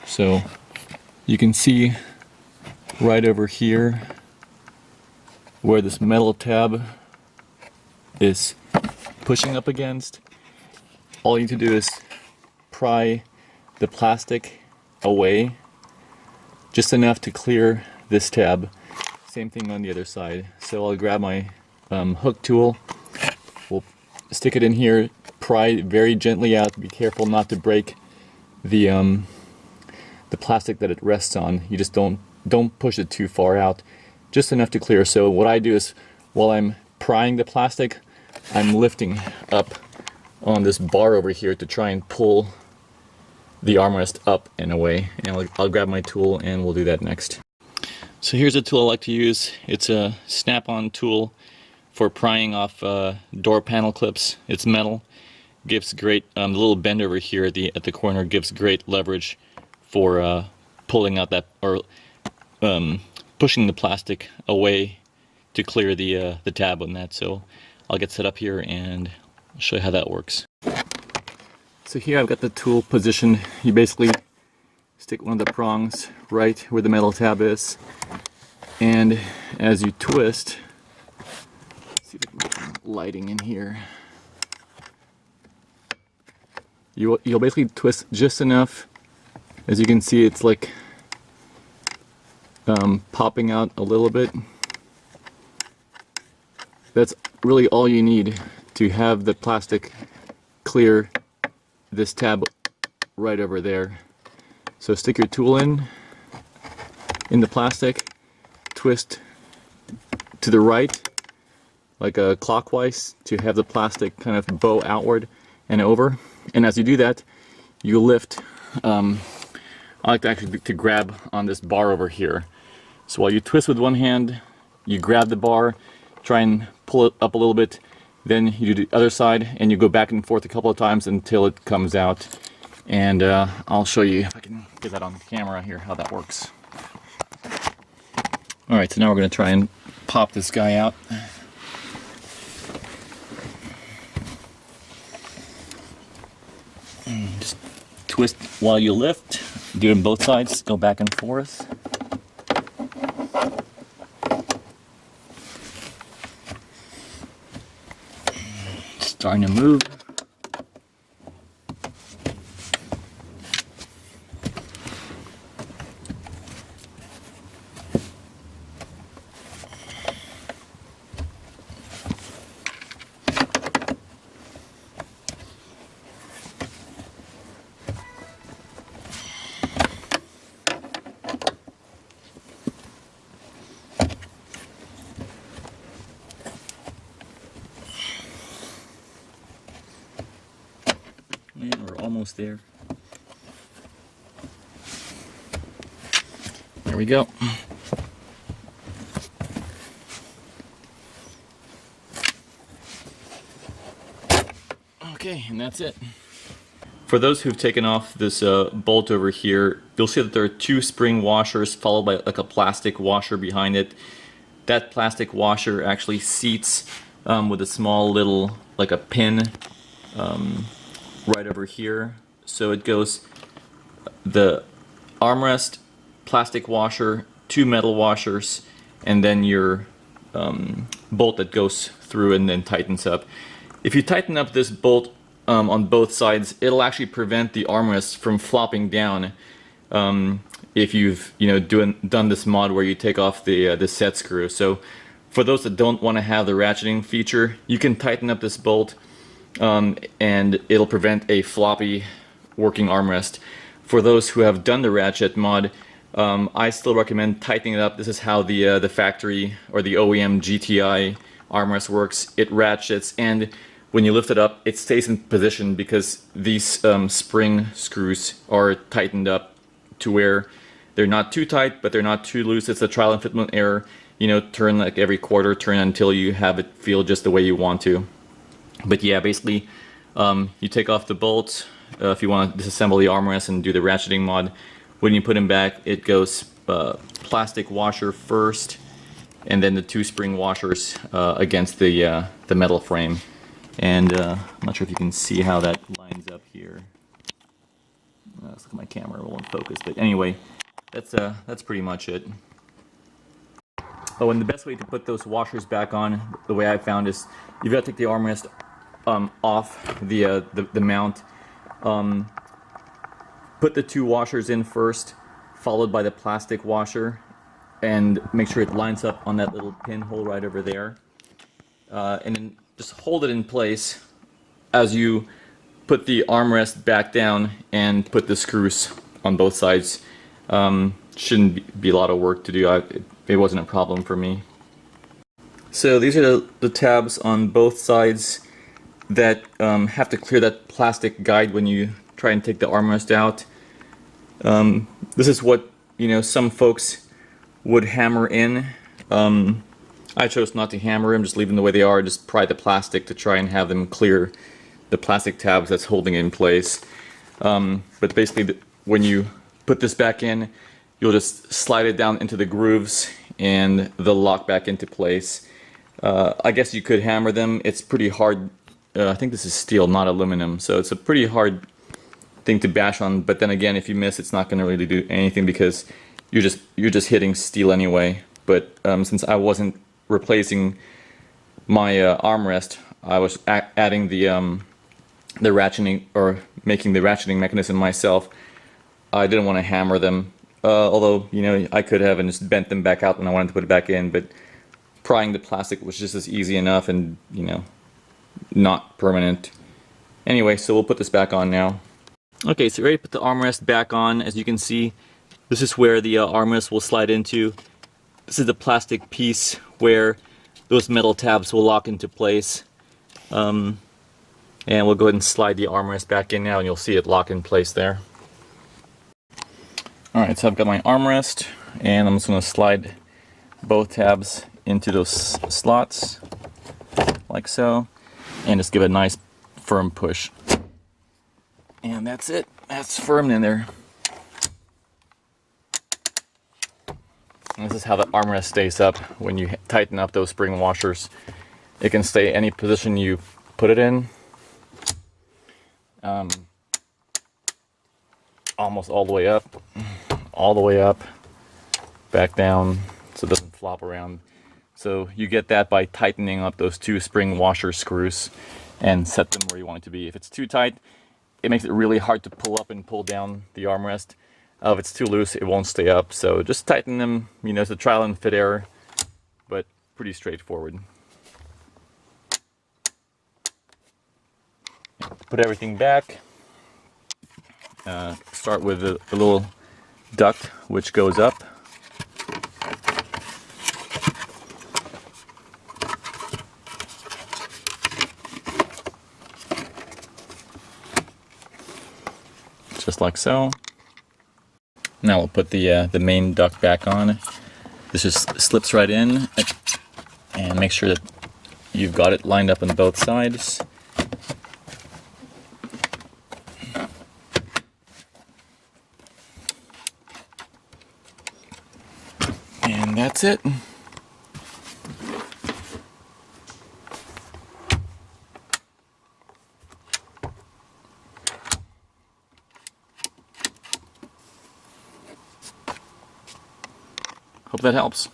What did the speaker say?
So you can see right over here where this metal tab is pushing up against. All you need to do is pry the plastic away just enough to clear this tab. Same thing on the other side. So I'll grab my hook tool, we'll stick it in here, pry very gently out, be careful not to break the plastic that it rests on. You just don't push it too far out, just enough to clear. So what I do is, while I'm prying the plastic, I'm lifting up on this bar over here to try and pull the armrest up and away. And I'll grab my tool and we'll do that next. So here's a tool I like to use. It's a snap-on tool for prying off door panel clips. It's metal, gives great, the little bend over here at the corner gives great leverage for pulling out that, or pushing the plastic away to clear the tab on that. So I'll get set up here and I'll show you how that works. So here I've got the tool positioned. You basically stick one of the prongs right where the metal tab is, and as you twist, let's see if I can get some lighting in here. You'll basically twist just enough. As you can see, it's like popping out a little bit. That's really all you need to have the plastic clear this tab right over there. So stick your tool in the plastic, twist to the right, like a clockwise, to have the plastic kind of bow outward and over. And as you do that, you lift. I like to actually to grab on this bar over here. So while you twist with one hand, you grab the bar, try and pull it up a little bit, then you do the other side and you go back and forth a couple of times until it comes out. And I'll show you, if I can get that on camera here, how that works. Alright, so now we're going to try and pop this guy out. And just twist while you lift. Do it on both sides, go back and forth. Starting to move. And we're almost there. There we go. Okay, and that's it. For those who've taken off this bolt over here, you'll see that there are two spring washers followed by like a plastic washer behind it. That plastic washer actually seats with a small little, like a pin right over here. So it goes the armrest, plastic washer, two metal washers, and then your bolt that goes through and then tightens up. If you tighten up this bolt on both sides, it'll actually prevent the armrest from flopping down. If you've done this mod where you take off the set screw. So for those that don't want to have the ratcheting feature, you can tighten up this bolt and it'll prevent a floppy working armrest. For those who have done the ratchet mod, I still recommend tightening it up. This is how the factory or the OEM GTI armrest works. It ratchets, and when you lift it up, it stays in position because these spring screws are tightened up to where they're not too tight, but they're not too loose. It's a trial and fitment error. Turn like every quarter turn until you have it feel just the way you want to. But yeah, basically, you take off the bolts if you want to disassemble the armrest and do the ratcheting mod. When you put them back, it goes plastic washer first, and then the two spring washers against the metal frame. And I'm not sure if you can see how that lines up here. looks like my camera won't focus, but anyway, that's pretty much it. Oh, and the best way to put those washers back on, the way I found, is you've got to take the armrest off the mount. Put the 2 washers in first, followed by the plastic washer, and make sure it lines up on that little pinhole right over there. And then just hold it in place as you put the armrest back down and put the screws on both sides. Shouldn't be a lot of work to do. It wasn't a problem for me. So these are the tabs on both sides that have to clear that plastic guide when you try and take the armrest out. This is what, you know, some folks would hammer in. I chose not to hammer them, just leave them the way they are, just pry the plastic to try and have them clear the plastic tabs that's holding it in place. But basically, when you put this back in, you'll just slide it down into the grooves and they'll lock back into place. I guess you could hammer them. It's pretty hard. I think this is steel, not aluminum, so it's a pretty hard thing to bash on. But then again, if you miss, it's not going to really do anything because you're just hitting steel anyway. But since I wasn't replacing my armrest, I was adding the ratcheting, or making the ratcheting mechanism myself. I didn't want to hammer them, although, you know, I could have and just bent them back out when I wanted to put it back in. But prying the plastic was just as easy enough, and, you know, not permanent. Anyway, so we'll put this back on now. Okay, so ready to put the armrest back on. As you can see, this is where the armrest will slide into. This is the plastic piece where those metal tabs will lock into place. And we'll go ahead and slide the armrest back in now, and you'll see it lock in place there. Alright, so I've got my armrest, and I'm just going to slide both tabs into those slots, like so, and just give it a nice firm push. And that's it. That's firm in there. And this is how the armrest stays up when you tighten up those spring washers. It can stay any position you put it in. Almost all the way up, back down, so it doesn't flop around. So you get that by tightening up those 2 spring washer screws and set them where you want it to be. If it's too tight, it makes it really hard to pull up and pull down the armrest. If it's too loose, it won't stay up. So just tighten them. You know, it's a trial and fit error, but pretty straightforward. Put everything back. Start with the little duct which goes up. Just like so. Now we'll put the main duct back on. This just slips right in, and make sure that you've got it lined up on both sides. And that's it. Hope that helps.